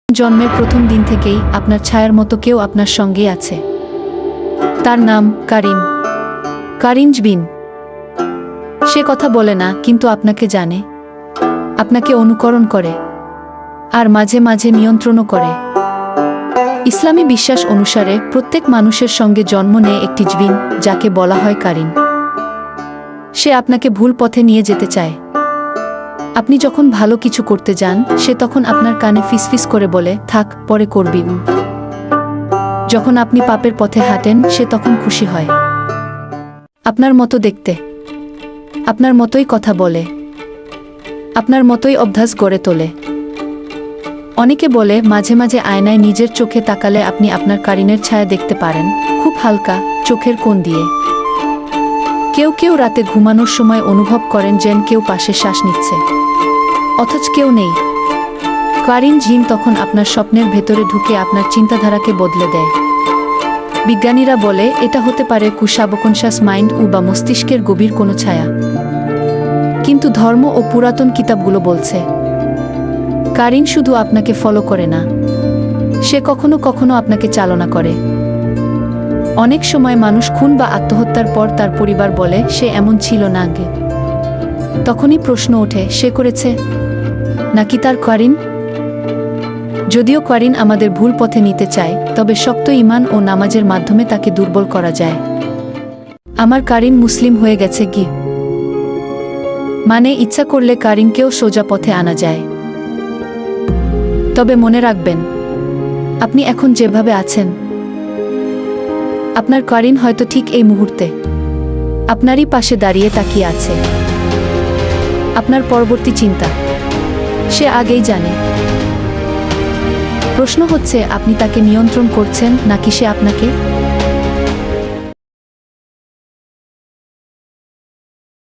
জন্মের প্রথম দিন থেকেই আপনার ছায়ার মতো কেউ আপনার সঙ্গে আছে। তার নাম কারিন। কারিন জবিন। সে কথা বলে না, কিন্তু আপনাকে জানে, আপনাকে অনুকরণ করে, আর মাঝে মাঝে নিয়ন্ত্রণও করে। ইসলামী বিশ্বাস অনুসারে প্রত্যেক মানুষের সঙ্গে জন্ম নেয় একটি জবিন, যাকে বলা হয় কারিন। সে আপনাকে ভুল পথে নিয়ে যেতে চায়। আপনি যখন ভালো কিছু করতে যান, সে তখন আপনার কানে ফিসফিস করে বলে, থাক, পরে করবি। যখন আপনি পাপের পথে হাঁটেন, সে তখন খুশি হয়। আপনার মতো দেখতে, আপনার মতোই কথা বলে, আপনার মতোই অভ্যাস গড়ে তোলে। অনেকে বলে মাঝে মাঝে আয়নায় নিজের চোখে তাকালে আপনি আপনার কারিনের ছায়া দেখতে পারেন, খুব হালকা, চোখের কোণ দিয়ে। কেউ কেউ রাতে ঘুমানোর সময় অনুভব করেন যেন কেউ পাশে শ্বাস নিচ্ছে, অথচ কেউ নেই। কারিন জিন তখন আপনার স্বপ্নের ভেতরে ঢুকে আপনার চিন্তাধারাকে বদলে দেয়। বিজ্ঞানীরা বলে এটা হতে পারে সাবকনশাস মাইন্ড বা মস্তিষ্কের গভীর কোনো ছায়া। কিন্তু ধর্ম ও পুরাতন কিতাবগুলো বলছে কারিন শুধু আপনাকে ফলো করে না, সে কখনো কখনো আপনাকে চালনা করে। অনেক সময় মানুষ খুন বা আত্মহত্যার পর তার পরিবার বলে সে এমন ছিল না আগে। তখনই প্রশ্ন ওঠে, সে করেছে নাকি তার কারিন? যদিও কারিন আমাদের ভুল পথে নিতে চায়, তবে শক্ত ঈমান ও নামাজের মাধ্যমে তাকে দুর্বল করা যায়। আমার কারিন মুসলিম হয়ে গেছে কি মানে ইচ্ছা করলে কারিনকেও সোজা পথে আনা যায়। তবে মনে রাখবেন, আপনি এখন যেভাবে আছেন, আপনার কারিন হয়তো ঠিক এই মুহূর্তে আপনারই পাশে দাঁড়িয়ে তাকিয়ে আছে। আপনার পরবর্তী চিন্তা সে আগেই জানে। প্রশ্ন হচ্ছে, আপনি তাকে নিয়ন্ত্রণ করছেন নাকি সে আপনাকে?